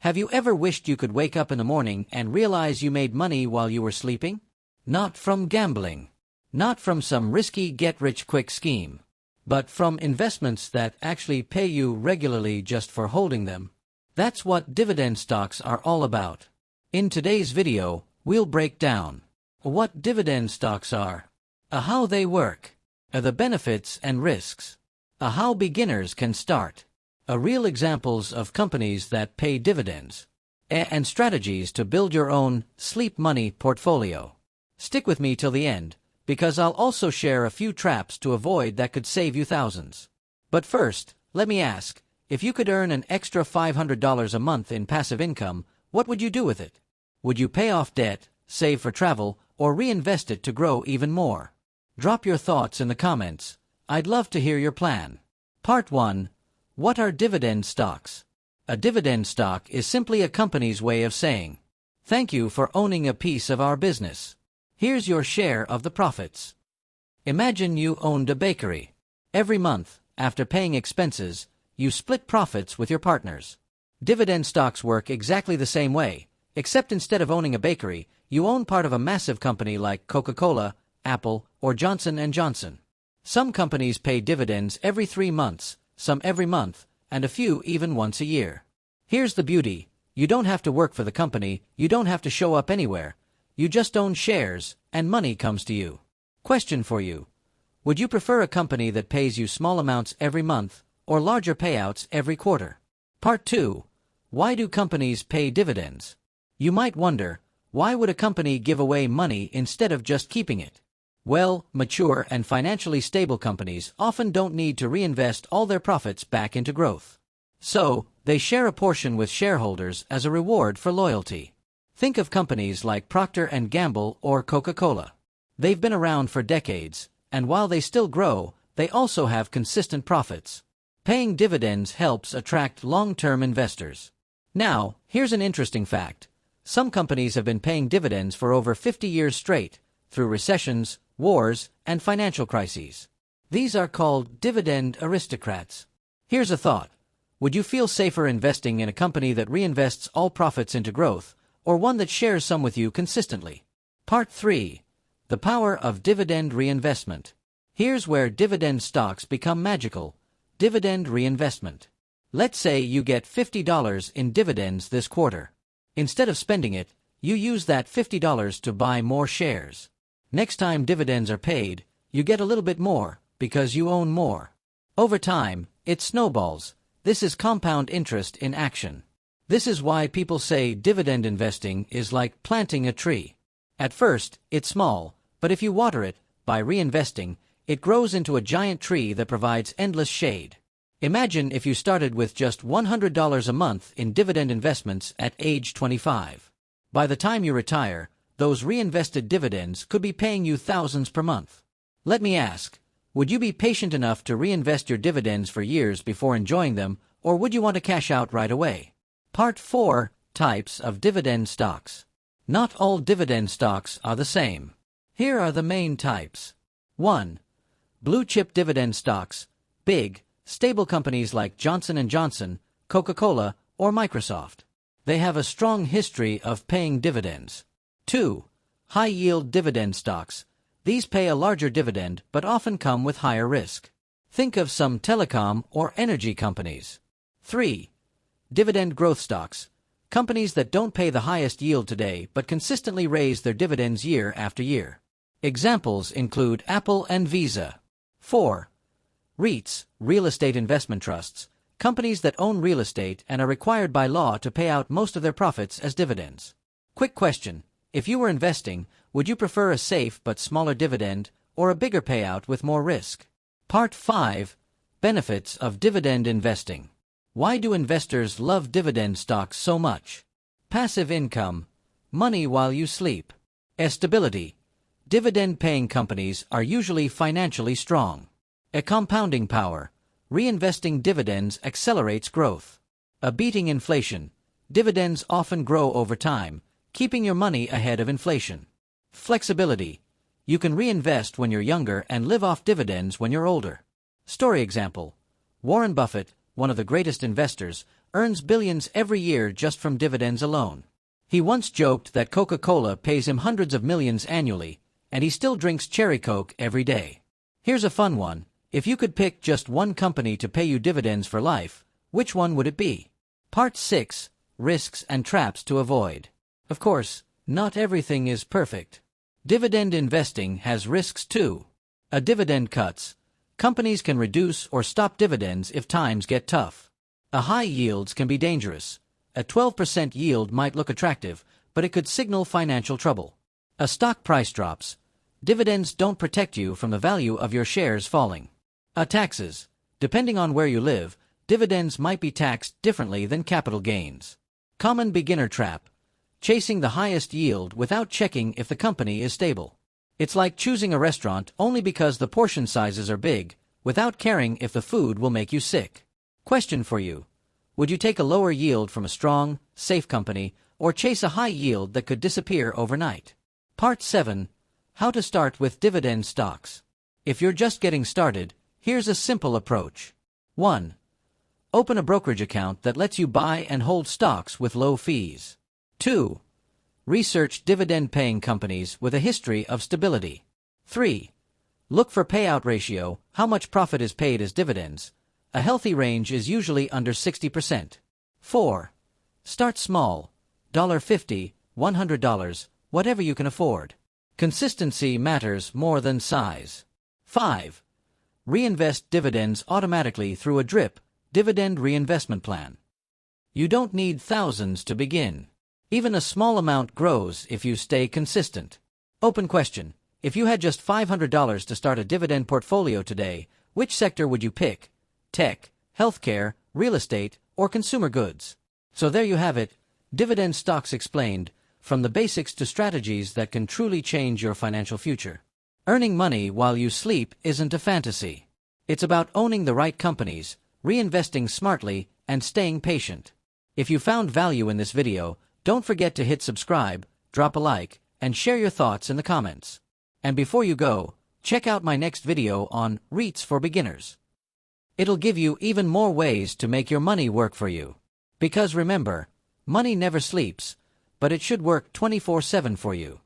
Have you ever wished you could wake up in the morning and realize you made money while you were sleeping? Not from gambling. Not from some risky get-rich-quick scheme. But from investments that actually pay you regularly just for holding them. That's what dividend stocks are all about. In today's video, we'll break down what dividend stocks are, how they work, the benefits and risks, how beginners can start, real examples of companies that pay dividends, and strategies to build your own sleep money portfolio. Stick with me till the end, because I'll also share a few traps to avoid that could save you thousands. But first, let me ask, if you could earn an extra $500 a month in passive income, what would you do with it? Would you pay off debt, save for travel, or reinvest it to grow even more? Drop your thoughts in the comments. I'd love to hear your plan. Part 1. What are dividend stocks? A dividend stock is simply a company's way of saying, "Thank you for owning a piece of our business. Here's your share of the profits." Imagine you owned a bakery. Every month, after paying expenses, you split profits with your partners. Dividend stocks work exactly the same way, except instead of owning a bakery, you own part of a massive company like Coca-Cola, Apple, or Johnson & Johnson. Some companies pay dividends every 3 months, some every month, and a few even once a year. Here's the beauty: you don't have to work for the company, you don't have to show up anywhere. You just own shares, and money comes to you. Question for you: would you prefer a company that pays you small amounts every month, or larger payouts every quarter? Part 2. Why do companies pay dividends? You might wonder, why would a company give away money instead of just keeping it? Well, mature and financially stable companies often don't need to reinvest all their profits back into growth. So, they share a portion with shareholders as a reward for loyalty. Think of companies like Procter & Gamble or Coca-Cola. They've been around for decades, and while they still grow, they also have consistent profits. Paying dividends helps attract long-term investors. Now, here's an interesting fact. Some companies have been paying dividends for over 50 years straight, through recessions, wars, and financial crises. These are called dividend aristocrats. Here's a thought. Would you feel safer investing in a company that reinvests all profits into growth, or one that shares some with you consistently? Part 3. The power of dividend reinvestment. Here's where dividend stocks become magical. Dividend reinvestment. Let's say you get $50 in dividends this quarter. Instead of spending it, you use that $50 to buy more shares. Next time dividends are paid, you get a little bit more, because you own more. Over time, it snowballs. This is compound interest in action. This is why people say dividend investing is like planting a tree. At first, it's small, but if you water it, by reinvesting, it grows into a giant tree that provides endless shade. Imagine if you started with just $100 a month in dividend investments at age 25. By the time you retire, those reinvested dividends could be paying you thousands per month. Let me ask, would you be patient enough to reinvest your dividends for years before enjoying them, or would you want to cash out right away? Part 4. Types of dividend stocks. Not all dividend stocks are the same. Here are the main types. 1. Blue chip dividend stocks. Big, stable companies like Johnson & Johnson, Coca-Cola, or Microsoft. They have a strong history of paying dividends. 2. High-yield dividend stocks. These pay a larger dividend but often come with higher risk. Think of some telecom or energy companies. 3. Dividend growth stocks. Companies that don't pay the highest yield today but consistently raise their dividends year after year. Examples include Apple and Visa. 4. REITs, real estate investment trusts. Companies that own real estate and are required by law to pay out most of their profits as dividends. Quick question. If you were investing, would you prefer a safe but smaller dividend, or a bigger payout with more risk? Part 5. Benefits of dividend investing. Why do investors love dividend stocks so much? Passive income. Money while you sleep. Stability. Dividend-paying companies are usually financially strong. A compounding power. Reinvesting dividends accelerates growth. A beating inflation. Dividends often grow over time, keeping your money ahead of inflation. Flexibility. You can reinvest when you're younger and live off dividends when you're older. Story example. Warren Buffett, one of the greatest investors, earns billions every year just from dividends alone. He once joked that Coca-Cola pays him hundreds of millions annually, and he still drinks cherry Coke every day. Here's a fun one. If you could pick just one company to pay you dividends for life, which one would it be? Part 6. Risks and traps to avoid. Of course, not everything is perfect. Dividend investing has risks too. A dividend cuts. Companies can reduce or stop dividends if times get tough. A high yields can be dangerous. A 12% yield might look attractive, but it could signal financial trouble. A stock price drops. Dividends don't protect you from the value of your shares falling. A taxes. Depending on where you live, dividends might be taxed differently than capital gains. Common beginner trap. Chasing the highest yield without checking if the company is stable. It's like choosing a restaurant only because the portion sizes are big, without caring if the food will make you sick. Question for you. Would you take a lower yield from a strong, safe company, or chase a high yield that could disappear overnight? Part 7. How to start with dividend stocks. If you're just getting started, here's a simple approach. 1. Open a brokerage account that lets you buy and hold stocks with low fees. 2. Research dividend-paying companies with a history of stability. 3. Look for payout ratio, how much profit is paid as dividends. A healthy range is usually under 60%. 4. Start small, $50, $100, whatever you can afford. Consistency matters more than size. 5. Reinvest dividends automatically through a DRIP, dividend reinvestment plan. You don't need thousands to begin. Even a small amount grows if you stay consistent. Open question. If you had just $500 to start a dividend portfolio today, which sector would you pick? Tech, healthcare, real estate, or consumer goods? So there you have it, dividend stocks explained, from the basics to strategies that can truly change your financial future. Earning money while you sleep isn't a fantasy. It's about owning the right companies, reinvesting smartly, and staying patient. If you found value in this video, don't forget to hit subscribe, drop a like, and share your thoughts in the comments. And before you go, check out my next video on REITs for beginners. It'll give you even more ways to make your money work for you. Because remember, money never sleeps, but it should work 24/7 for you.